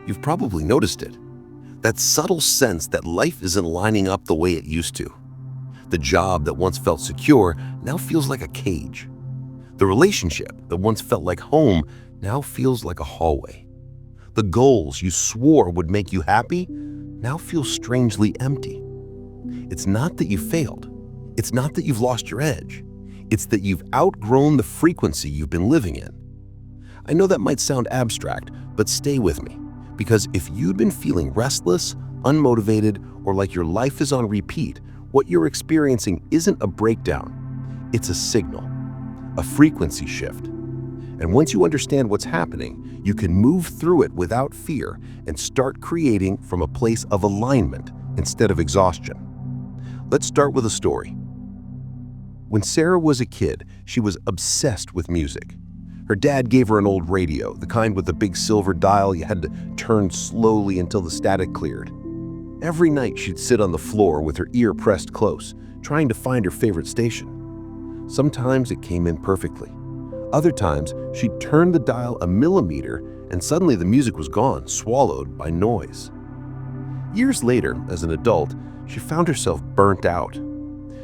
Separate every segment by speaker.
Speaker 1: You've probably noticed it. That subtle sense that life isn't lining up the way it used to. The job that once felt secure now feels like a cage. The relationship that once felt like home now feels like a hallway. The goals you swore would make you happy now feel strangely empty. It's not that you failed. It's not that you've lost your edge. It's that you've outgrown the frequency you've been living in. I know that might sound abstract, but stay with me. Because if you've been feeling restless, unmotivated, or like your life is on repeat, what you're experiencing isn't a breakdown. It's a signal, a frequency shift. And once you understand what's happening, you can move through it without fear and start creating from a place of alignment instead of exhaustion. Let's start with a story. When Sarah was a kid, she was obsessed with music. Her dad gave her an old radio, the kind with the big silver dial you had to turn slowly until the static cleared. Every night she'd sit on the floor with her ear pressed close, trying to find her favorite station. Sometimes it came in perfectly. Other times she'd turn the dial a millimeter and suddenly the music was gone, swallowed by noise. Years later, as an adult, she found herself burnt out.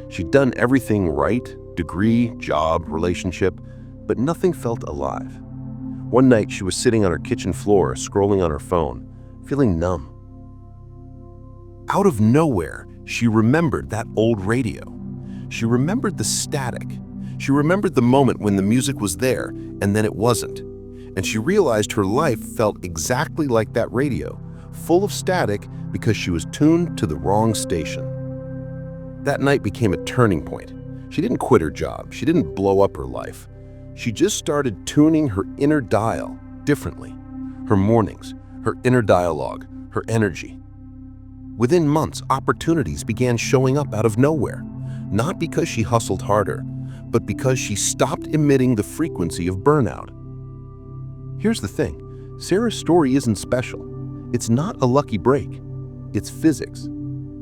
Speaker 1: She'd done everything right, degree, job, relationship, but nothing felt alive. One night she was sitting on her kitchen floor, scrolling on her phone, feeling numb. Out of nowhere, she remembered that old radio. She remembered the static. She remembered the moment when the music was there and then it wasn't. And she realized her life felt exactly like that radio, full of static because she was tuned to the wrong station. That night became a turning point. She didn't quit her job. She didn't blow up her life. She just started tuning her inner dial differently. Her mornings, her inner dialogue, her energy. Within months, opportunities began showing up out of nowhere, not because she hustled harder, but because she stopped emitting the frequency of burnout. Here's the thing, Sarah's story isn't special. It's not a lucky break. It's physics.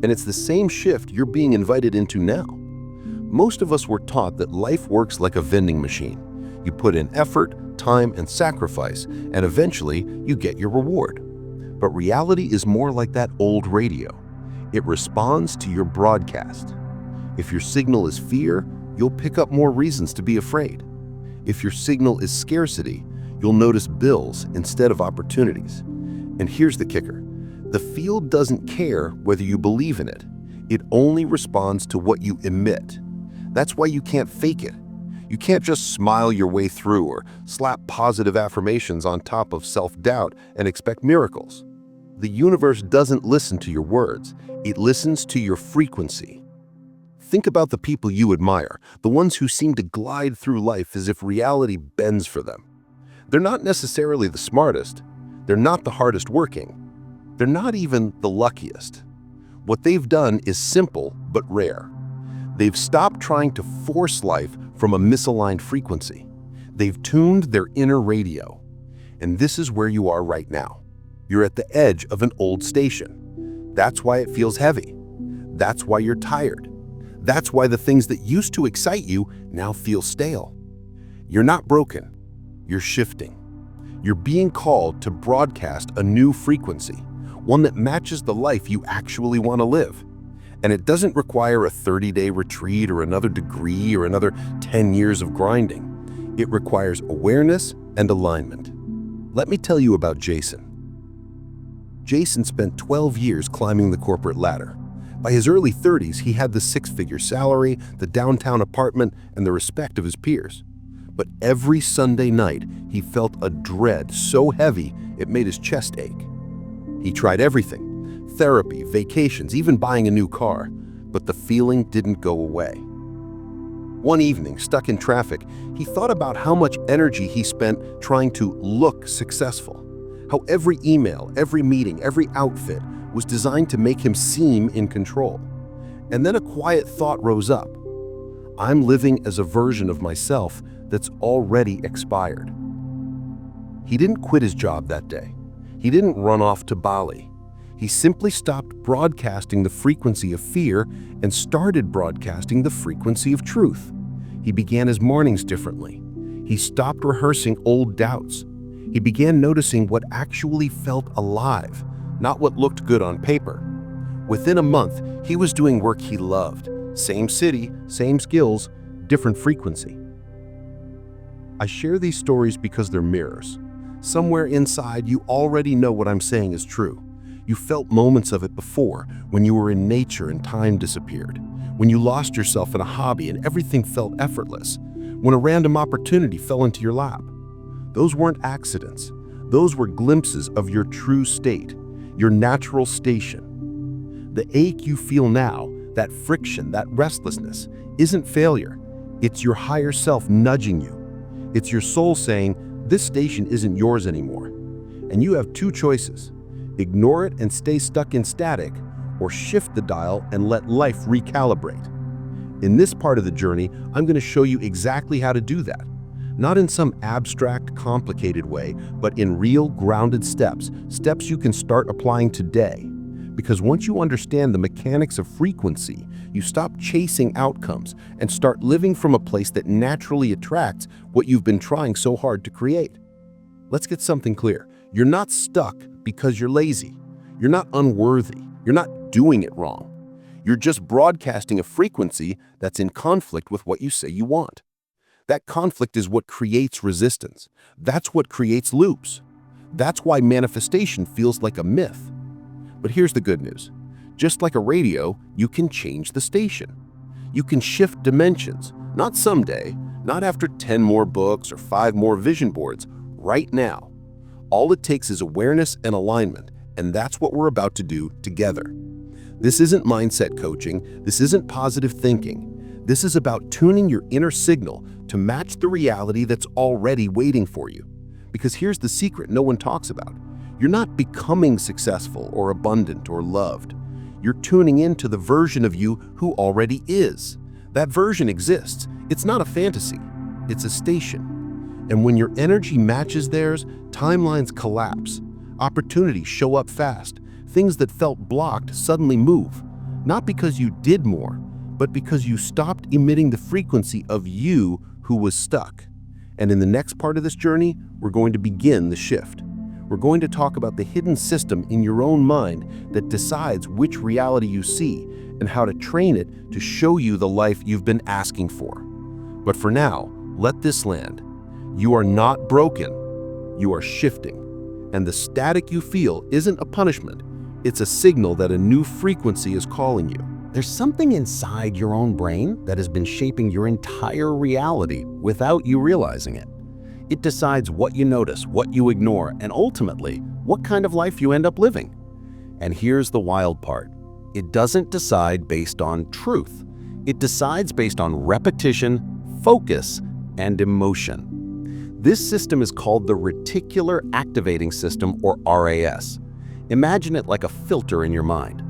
Speaker 1: And it's the same shift you're being invited into now. Most of us were taught that life works like a vending machine. You put in effort, time, and sacrifice, and eventually you get your reward. But reality is more like that old radio. It responds to your broadcast. If your signal is fear, you'll pick up more reasons to be afraid. If your signal is scarcity, you'll notice bills instead of opportunities. And here's the kicker. The field doesn't care whether you believe in it. It only responds to what you emit. That's why you can't fake it. You can't just smile your way through or slap positive affirmations on top of self-doubt and expect miracles. The universe doesn't listen to your words. It listens to your frequency. Think about the people you admire, the ones who seem to glide through life as if reality bends for them. They're not necessarily the smartest. They're not the hardest working. They're not even the luckiest. What they've done is simple but rare. They've stopped trying to force life from a misaligned frequency. They've tuned their inner radio. And this is where you are right now. You're at the edge of an old station. That's why it feels heavy. That's why you're tired. That's why the things that used to excite you now feel stale. You're not broken. You're shifting. You're being called to broadcast a new frequency, one that matches the life you actually want to live. And it doesn't require a 30-day retreat or another degree or another 10 years of grinding. It requires awareness and alignment. Let me tell you about Jason. Jason spent 12 years climbing the corporate ladder. By his early 30s, he had the six-figure salary, the downtown apartment, and the respect of his peers. But every Sunday night, he felt a dread so heavy it made his chest ache. He tried everything. Therapy, vacations, even buying a new car, but the feeling didn't go away. One evening, stuck in traffic, he thought about how much energy he spent trying to look successful, how every email, every meeting, every outfit was designed to make him seem in control. And then a quiet thought rose up. I'm living as a version of myself that's already expired. He didn't quit his job that day. He didn't run off to Bali. He simply stopped broadcasting the frequency of fear and started broadcasting the frequency of truth. He began his mornings differently. He stopped rehearsing old doubts. He began noticing what actually felt alive, not what looked good on paper. Within a month, he was doing work he loved. Same city, same skills, different frequency. I share these stories because they're mirrors. Somewhere inside, you already know what I'm saying is true. You felt moments of it before, when you were in nature and time disappeared, when you lost yourself in a hobby and everything felt effortless, when a random opportunity fell into your lap. Those weren't accidents. Those were glimpses of your true state, your natural station. The ache you feel now, that friction, that restlessness, isn't failure. It's your higher self nudging you. It's your soul saying, this station isn't yours anymore. And you have two choices. Ignore it and stay stuck in static, or shift the dial and let life recalibrate. In this part of the journey, I'm going to show you exactly how to do that. Not in some abstract, complicated way, but in real, grounded steps you can start applying today. Because once you understand the mechanics of frequency, you stop chasing outcomes and start living from a place that naturally attracts what you've been trying so hard to create. Let's get something clear. You're not stuck because you're lazy. You're not unworthy. You're not doing it wrong. You're just broadcasting a frequency that's in conflict with what you say you want. That conflict is what creates resistance. That's what creates loops. That's why manifestation feels like a myth. But here's the good news. Just like a radio, you can change the station. You can shift dimensions, not someday, not after 10 more books or 5 more vision boards, right now. All it takes is awareness and alignment, and that's what we're about to do together. This isn't mindset coaching. This isn't positive thinking. This is about tuning your inner signal to match the reality that's already waiting for you. Because here's the secret no one talks about. You're not becoming successful or abundant or loved. You're tuning into the version of you who already is. That version exists. It's not a fantasy. It's a station. And when your energy matches theirs, timelines collapse. Opportunities show up fast. Things that felt blocked suddenly move. Not because you did more, but because you stopped emitting the frequency of you who was stuck. And in the next part of this journey, we're going to begin the shift. We're going to talk about the hidden system in your own mind that decides which reality you see and how to train it to show you the life you've been asking for. But for now, let this land. You are not broken. You are shifting. And the static you feel isn't a punishment. It's a signal that a new frequency is calling you. There's something inside your own brain that has been shaping your entire reality without you realizing it. It decides what you notice, what you ignore, and ultimately, what kind of life you end up living. And here's the wild part. It doesn't decide based on truth. It decides based on repetition, focus, and emotion. This system is called the reticular activating system, or RAS. Imagine it like a filter in your mind.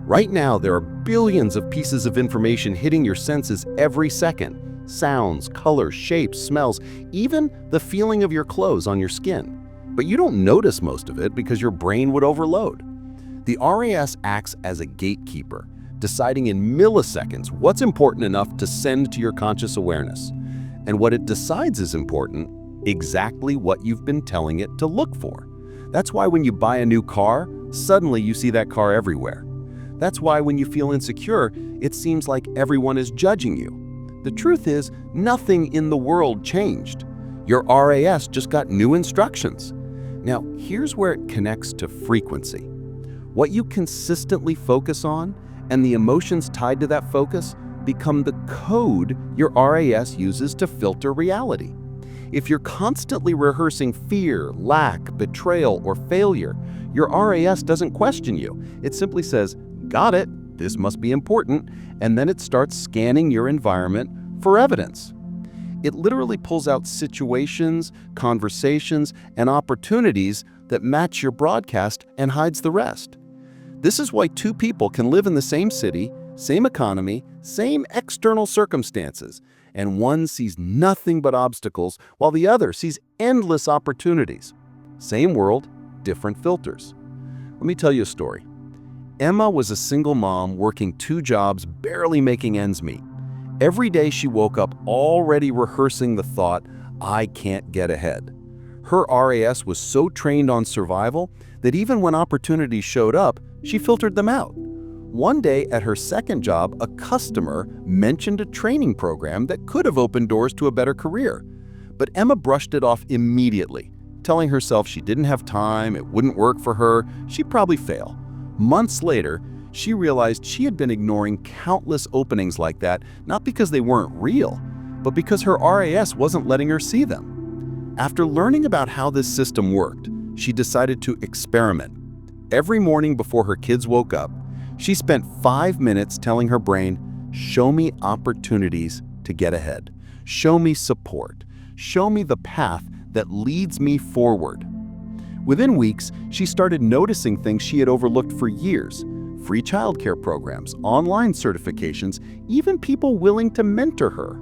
Speaker 1: Right now, there are billions of pieces of information hitting your senses every second. Sounds, colors, shapes, smells, even the feeling of your clothes on your skin. But you don't notice most of it because your brain would overload. The RAS acts as a gatekeeper, deciding in milliseconds what's important enough to send to your conscious awareness. And what it decides is important, exactly what you've been telling it to look for. That's why when you buy a new car, suddenly you see that car everywhere. That's why when you feel insecure, it seems like everyone is judging you. The truth is, nothing in the world changed. Your RAS just got new instructions. Now, here's where it connects to frequency. What you consistently focus on and the emotions tied to that focus become the code your RAS uses to filter reality. If you're constantly rehearsing fear, lack, betrayal, or failure, your RAS doesn't question you. It simply says, "Got it, this must be important," and then it starts scanning your environment for evidence. It literally pulls out situations, conversations, and opportunities that match your broadcast and hides the rest. This is why two people can live in the same city, same economy, same external circumstances, and one sees nothing but obstacles while the other sees endless opportunities. Same world, different filters. Let me tell you a story. Emma was a single mom working 2 jobs, barely making ends meet. Every day she woke up already rehearsing the thought, "I can't get ahead."
Speaker 2: Her RAS was so trained on survival that even when opportunities showed up, she filtered them out. One day at her second job, a customer mentioned a training program that could have opened doors to a better career. But Emma brushed it off immediately, telling herself she didn't have time, it wouldn't work for her, she'd probably fail. Months later, she realized she had been ignoring countless openings like that, not because they weren't real, but because her RAS wasn't letting her see them. After learning about how this system worked, she decided to experiment. Every morning before her kids woke up, she spent 5 minutes telling her brain, "Show me opportunities to get ahead. Show me support. Show me the path that leads me forward." Within weeks, she started noticing things she had overlooked for years: free childcare programs, online certifications, even people willing to mentor her.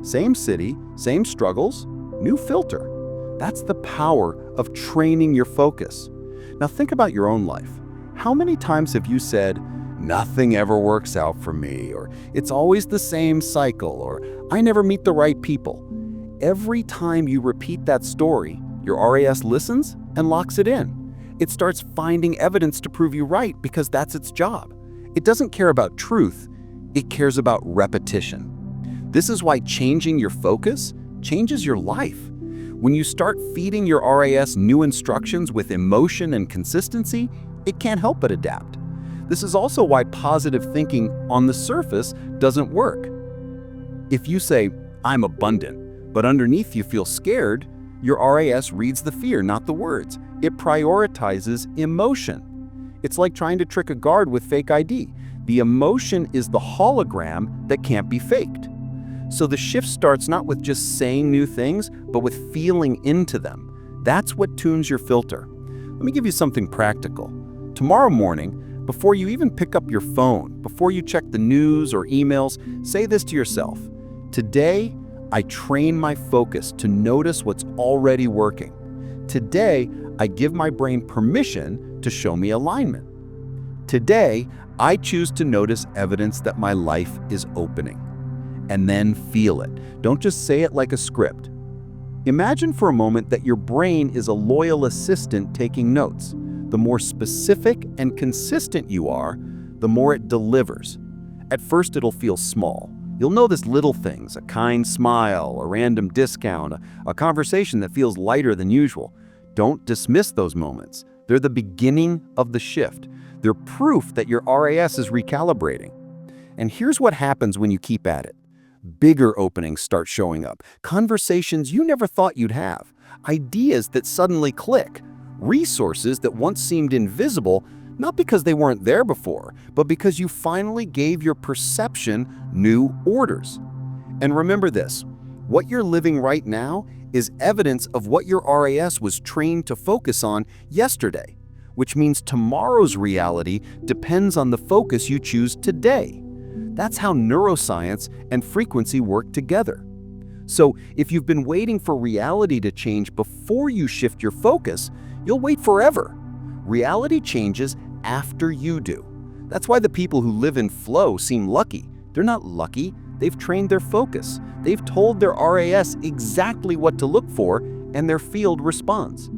Speaker 2: Same city, same struggles, new filter. That's the power of training your focus. Now think about your own life. How many times have you said, "Nothing ever works out for me," or "It's always the same cycle," or "I never meet the right people"? Every time you repeat that story, your RAS listens and locks it in. It starts finding evidence to prove you right because that's its job. It doesn't care about truth, it cares about repetition. This is why changing your focus changes your life. When you start feeding your RAS new instructions with emotion and consistency, it can't help but adapt. This is also why positive thinking on the surface doesn't work. If you say, "I'm abundant," but underneath you feel scared, your RAS reads the fear, not the words. It prioritizes emotion. It's like trying to trick a guard with fake ID. The emotion is the hologram that can't be faked. So the shift starts not with just saying new things, but with feeling into them. That's what tunes your filter. Let me give you something practical. Tomorrow morning, before you even pick up your phone, before you check the news or emails, say this to yourself: "Today, I train my focus to notice what's already working. Today, I give my brain permission to show me alignment. Today, I choose to notice evidence that my life is opening." And then feel it. Don't just say it like a script. Imagine for a moment that your brain is a loyal assistant taking notes. The more specific and consistent you are, the more it delivers. At first, it'll feel small. You'll notice little things: a kind smile, a random discount, a conversation that feels lighter than usual. Don't dismiss those moments. They're the beginning of the shift. They're proof that your RAS is recalibrating. And here's what happens when you keep at it. Bigger openings start showing up, conversations you never thought you'd have, ideas that suddenly click, resources that once seemed invisible, not because they weren't there before, but because you finally gave your perception new orders. And remember this: what you're living right now is evidence of what your RAS was trained to focus on yesterday, which means tomorrow's reality depends on the focus you choose today. That's how neuroscience and frequency work together. So if you've been waiting for reality to change before you shift your focus, you'll wait forever. Reality changes after you do. That's why the people who live in flow seem lucky. They're not lucky, they've trained their focus. They've told their RAS exactly what to look for, and their field responds.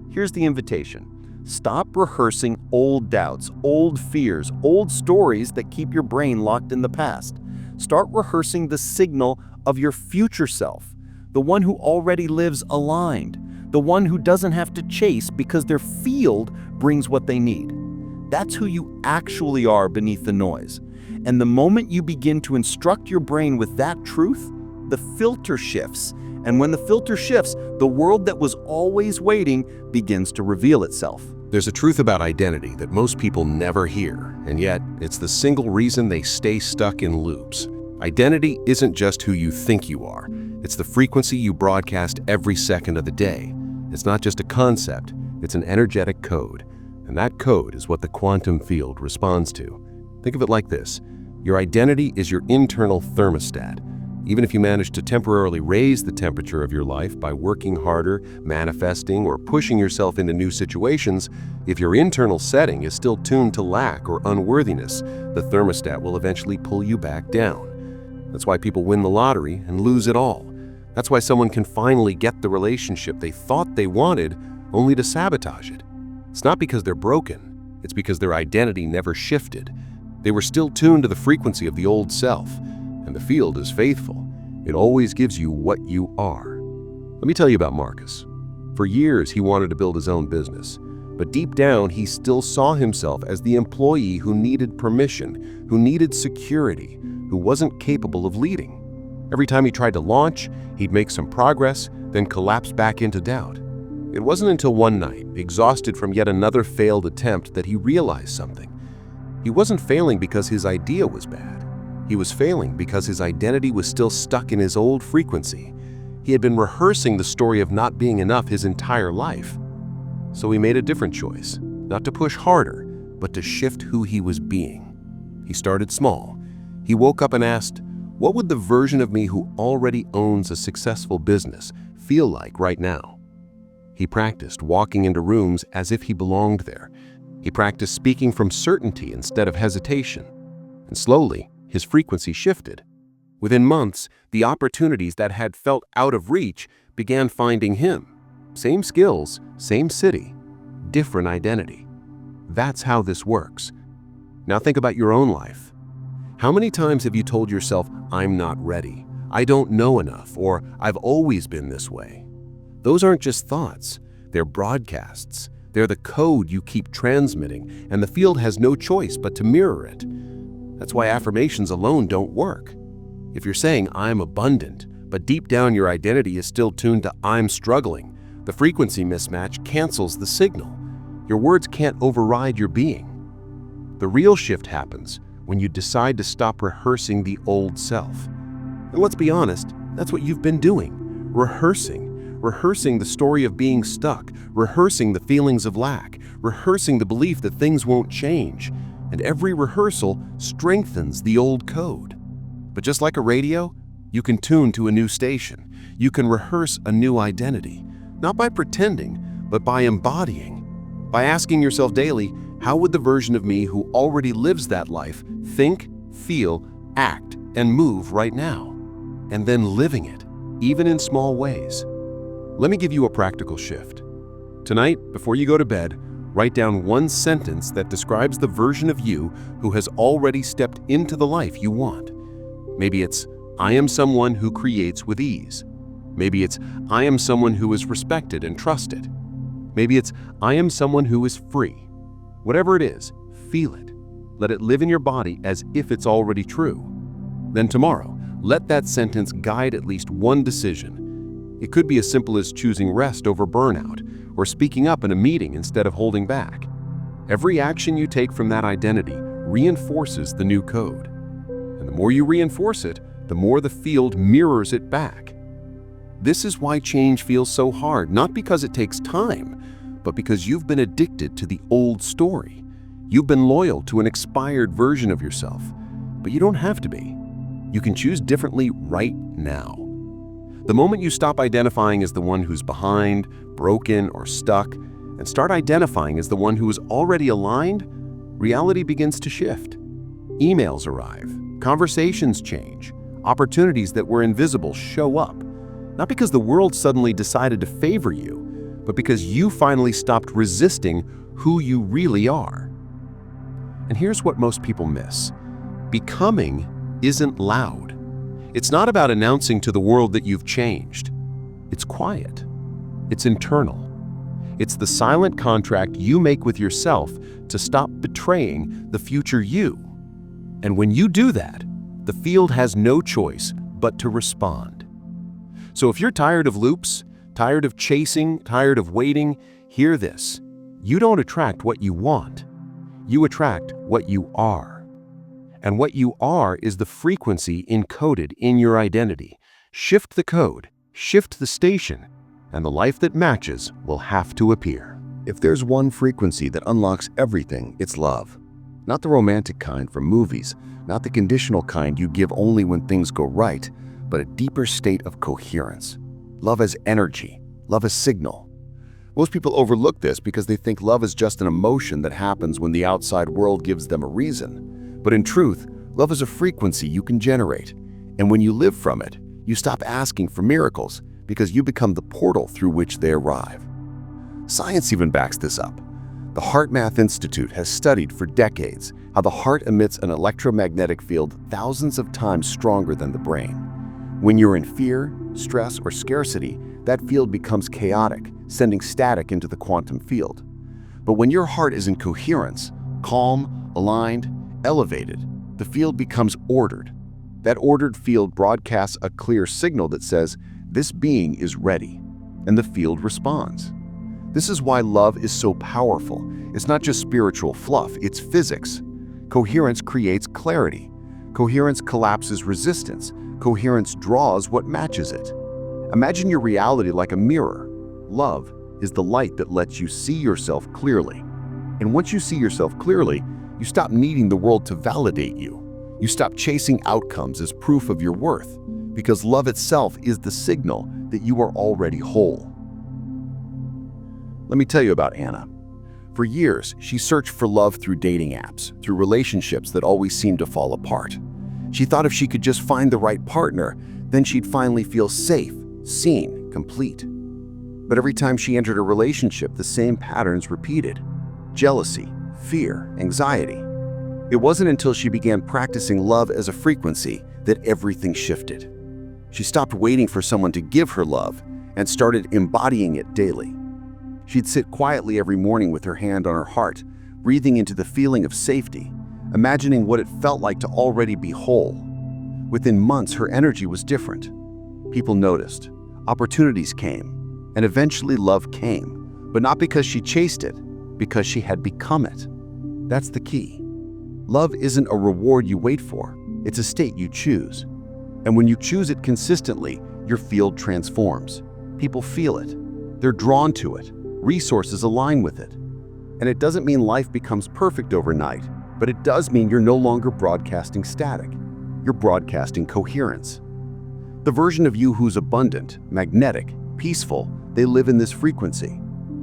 Speaker 2: Here's the invitation. Stop rehearsing old doubts, old fears, old stories that keep your brain locked in the past. Start rehearsing the signal of your future self, the one who already lives aligned, the one who doesn't have to chase because their field brings what they need. That's who you actually are beneath the noise. And the moment you begin to instruct your brain with that truth, the filter shifts. And when the filter shifts, the world that was always waiting begins to reveal itself.
Speaker 1: There's a truth about identity that most people never hear, and yet it's the single reason they stay stuck in loops. Identity isn't just who you think you are. It's the frequency you broadcast every second of the day. It's not just a concept, it's an energetic code. And that code is what the quantum field responds to. Think of it like this: your identity is your internal thermostat. Even if you manage to temporarily raise the temperature of your life by working harder, manifesting, or pushing yourself into new situations, if your internal setting is still tuned to lack or unworthiness, the thermostat will eventually pull you back down. That's why people win the lottery and lose it all. That's why someone can finally get the relationship they thought they wanted, only to sabotage it. It's not because they're broken, it's because their identity never shifted. They were still tuned to the frequency of the old self, and the field is faithful. It always gives you what you are. Let me tell you about Marcus. For years, he wanted to build his own business, but deep down, he still saw himself as the employee who needed permission, who needed security, who wasn't capable of leading. Every time he tried to launch, he'd make some progress, then collapse back into doubt. It wasn't until one night, exhausted from yet another failed attempt, that he realized something. He wasn't failing because his idea was bad. He was failing because his identity was still stuck in his old frequency. He had been rehearsing the story of not being enough his entire life. So he made a different choice, not to push harder, but to shift who he was being. He started small. He woke up and asked, what would the version of me who already owns a successful business feel like right now? He practiced walking into rooms as if he belonged there. He practiced speaking from certainty instead of hesitation. And slowly, his frequency shifted. Within months, the opportunities that had felt out of reach began finding him. Same skills, same city, different identity. That's how this works. Now think about your own life. How many times have you told yourself, I'm not ready, I don't know enough, or I've always been this way? Those aren't just thoughts, they're broadcasts. They're the code you keep transmitting, and the field has no choice but to mirror it. That's why affirmations alone don't work. If you're saying, I'm abundant, but deep down your identity is still tuned to I'm struggling, the frequency mismatch cancels the signal. Your words can't override your being. The real shift happens when you decide to stop rehearsing the old self. And let's be honest, that's what you've been doing. Rehearsing the story of being stuck, rehearsing the feelings of lack, rehearsing the belief that things won't change. And every rehearsal strengthens the old code. But just like a radio, you can tune to a new station. You can rehearse a new identity, not by pretending, but by embodying. By asking yourself daily, how would the version of me who already lives that life think, feel, act, and move right now? And then living it, even in small ways. Let me give you a practical shift. Tonight, before you go to bed, write down one sentence that describes the version of you who has already stepped into the life you want. Maybe it's, I am someone who creates with ease. Maybe it's, I am someone who is respected and trusted. Maybe it's, I am someone who is free. Whatever it is, feel it. Let it live in your body as if it's already true. Then tomorrow, let that sentence guide at least one decision. It could be as simple as choosing rest over burnout, or speaking up in a meeting instead of holding back. Every action you take from that identity reinforces the new code. And the more you reinforce it, the more the field mirrors it back. This is why change feels so hard, not because it takes time, but because you've been addicted to the old story. You've been loyal to an expired version of yourself, but you don't have to be. You can choose differently right now. The moment you stop identifying as the one who's behind, broken, or stuck, and start identifying as the one who is already aligned, reality begins to shift. Emails arrive, conversations change, opportunities that were invisible show up. Not because the world suddenly decided to favor you, but because you finally stopped resisting who you really are. And here's what most people miss. Becoming isn't loud. It's not about announcing to the world that you've changed. It's quiet. It's internal. It's the silent contract you make with yourself to stop betraying the future you. And when you do that, the field has no choice but to respond. So if you're tired of loops, tired of chasing, tired of waiting, hear this. You don't attract what you want. You attract what you are. And what you are is the frequency encoded in your identity. Shift the code, shift the station, and the life that matches will have to appear.
Speaker 2: If there's one frequency that unlocks everything, it's love. Not the romantic kind from movies, not the conditional kind you give only when things go right, but a deeper state of coherence. Love as energy, love as signal. Most people overlook this because they think love is just an emotion that happens when the outside world gives them a reason. But in truth, love is a frequency you can generate. And when you live from it, You stop asking for miracles because you become the portal through which they arrive. Science even backs this up. The HeartMath Institute has studied for decades how the heart emits an electromagnetic field thousands of times stronger than the brain. When you're in fear, stress, or scarcity, that field becomes chaotic, sending static into the quantum field. But when your heart is in coherence, calm, aligned, elevated, the field becomes ordered. That ordered field broadcasts a clear signal that says, "This being is ready," and the field responds. This is why love is so powerful. It's not just spiritual fluff, it's physics. Coherence creates clarity. Coherence collapses resistance. Coherence draws what matches it. Imagine your reality like a mirror. Love is the light that lets you see yourself clearly. And once you see yourself clearly, you stop needing the world to validate you. You stop chasing outcomes as proof of your worth, because love itself is the signal that you are already whole. Let me tell you about Anna. For years, she searched for love through dating apps, through relationships that always seemed to fall apart. She thought if she could just find the right partner, then she'd finally feel safe, seen, complete. But every time she entered a relationship, the same patterns repeated: jealousy, fear, anxiety. It wasn't until she began practicing love as a frequency that everything shifted. She stopped waiting for someone to give her love and started embodying it daily. She'd sit quietly every morning with her hand on her heart, breathing into the feeling of safety, imagining what it felt like to already be whole. Within months, her energy was different. People noticed, opportunities came, and eventually love came, but not because she chased it, because she had become it. That's the key. Love isn't a reward you wait for, it's a state you choose. And when you choose it consistently, your field transforms. People feel it. They're drawn to it. Resources align with it. And it doesn't mean life becomes perfect overnight, but it does mean you're no longer broadcasting static. You're broadcasting coherence. The version of you who's abundant, magnetic, peaceful, they live in this frequency.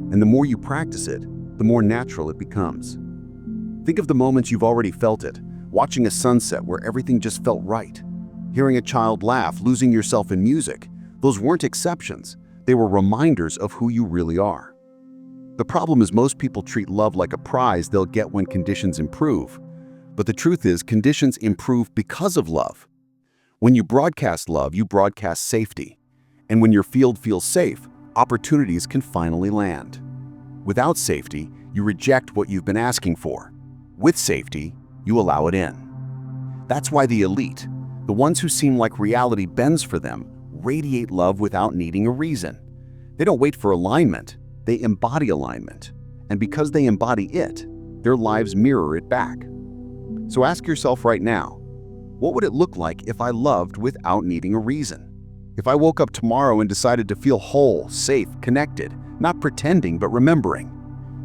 Speaker 2: And the more you practice it, the more natural it becomes. Think of the moments you've already felt it, watching a sunset where everything just felt right. Hearing a child laugh, losing yourself in music. Those weren't exceptions. They were reminders of who you really are. The problem is most people treat love like a prize they'll get when conditions improve. But the truth is, conditions improve because of love. When you broadcast love, you broadcast safety. And when your field feels safe, opportunities can finally land. Without safety, you reject what you've been asking for. With safety, you allow it in. That's why the elite, the ones who seem like reality bends for them, radiate love without needing a reason. They don't wait for alignment. They embody alignment, and because they embody it, their lives mirror it back. So ask yourself right now, what would it look like if I loved without needing a reason? If I woke up tomorrow and decided to feel whole, safe, connected, not pretending but remembering?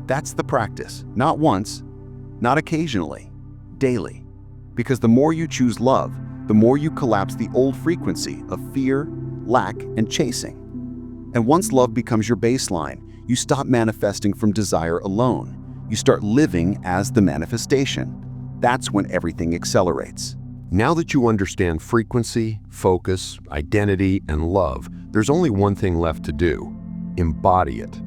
Speaker 2: That's the practice, not once, not occasionally, daily. Because the more you choose love, the more you collapse the old frequency of fear, lack, and chasing. And once love becomes your baseline, you stop manifesting from desire alone. You start living as the manifestation. That's when everything accelerates.
Speaker 1: Now that you understand frequency, focus, identity, and love, there's only one thing left to do: embody it.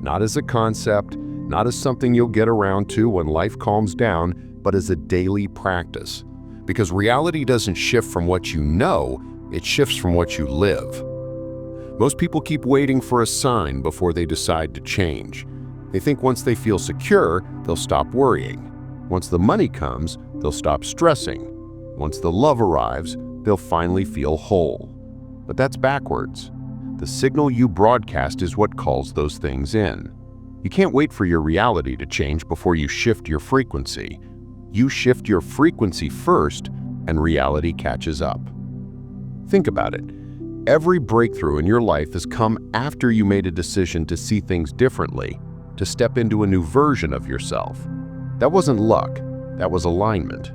Speaker 1: Not as a concept, not as something you'll get around to when life calms down, but as a daily practice. Because reality doesn't shift from what you know, it shifts from what you live. Most people keep waiting for a sign before they decide to change. They think once they feel secure, they'll stop worrying. Once the money comes, they'll stop stressing. Once the love arrives, they'll finally feel whole. But that's backwards. The signal you broadcast is what calls those things in. You can't wait for your reality to change before you shift your frequency. You shift your frequency first, and reality catches up. Think about it. Every breakthrough in your life has come after you made a decision to see things differently, to step into a new version of yourself. That wasn't luck, that was alignment.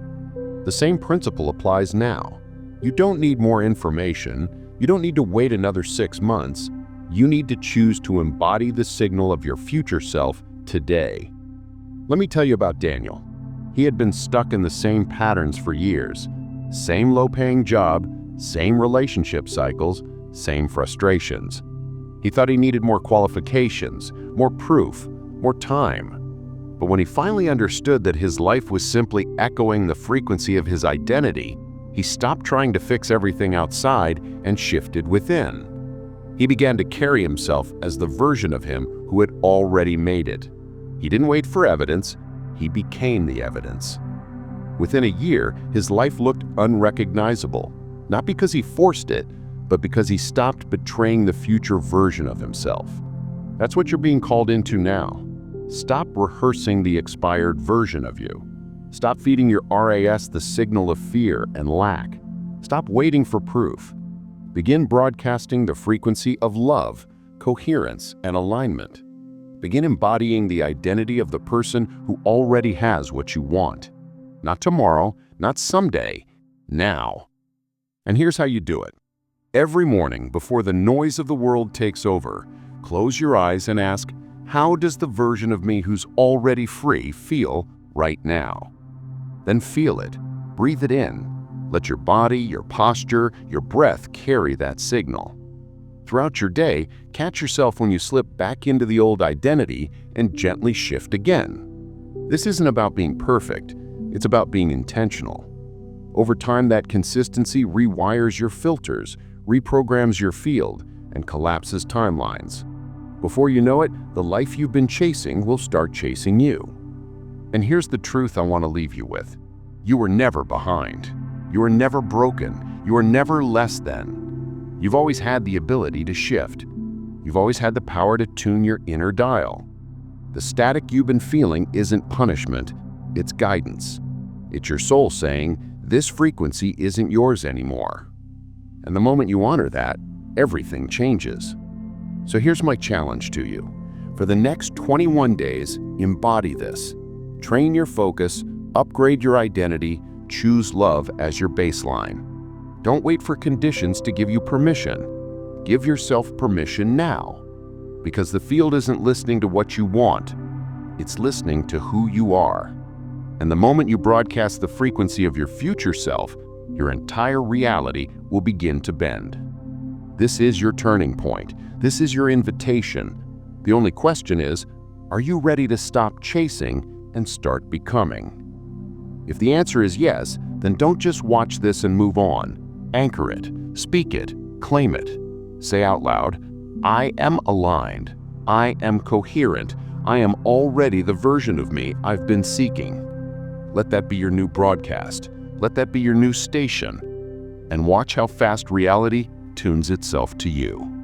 Speaker 1: The same principle applies now. You don't need more information, you don't need to wait another 6 months. You need to choose to embody the signal of your future self today. Let me tell you about Daniel. He had been stuck in the same patterns for years. Same low-paying job,
Speaker 2: Same relationship cycles, same frustrations. He thought he needed more qualifications, more proof, more time. But when he finally understood that his life was simply echoing the frequency of his identity, he stopped trying to fix everything outside and shifted within. He began to carry himself as the version of him who had already made it. He didn't wait for evidence, he became the evidence. Within a year, his life looked unrecognizable, not because he forced it, but because he stopped betraying the future version of himself. That's what you're being called into now. Stop rehearsing the expired version of you. Stop feeding your RAS the signal of fear and lack. Stop waiting for proof. Begin broadcasting the frequency of love, coherence, and alignment. Begin embodying the identity of the person who already has what you want. Not tomorrow, not someday, now. And here's how you do it. Every morning, before the noise of the world takes over, close your eyes and ask, how does the version of me who's already free feel right now? Then feel it. Breathe it in. Let your body, your posture, your breath carry that signal. Throughout your day, catch yourself when you slip back into the old identity and gently shift again. This isn't about being perfect. It's about being intentional. Over time, that consistency rewires your filters, reprograms your field, and collapses timelines. Before you know it, the life you've been chasing will start chasing you. And here's the truth I want to leave you with. You were never behind. You were never broken. You were never less than. You've always had the ability to shift. You've always had the power to tune your inner dial. The static you've been feeling isn't punishment, it's guidance. It's your soul saying, this frequency isn't yours anymore. And the moment you honor that, everything changes. So here's my challenge to you. For the next 21 days, embody this. Train your focus, upgrade your identity, choose love as your baseline. Don't wait for conditions to give you permission. Give yourself permission now. Because the field isn't listening to what you want, it's listening to who you are. And the moment you broadcast the frequency of your future self, your entire reality will begin to bend. This is your turning point. This is your invitation. The only question is, are you ready to stop chasing and start becoming? If the answer is yes, then don't just watch this and move on. Anchor it, speak it, claim it. Say out loud, I am aligned. I am coherent. I am already the version of me I've been seeking. Let that be your new broadcast. Let that be your new station. And watch how fast reality tunes itself to you.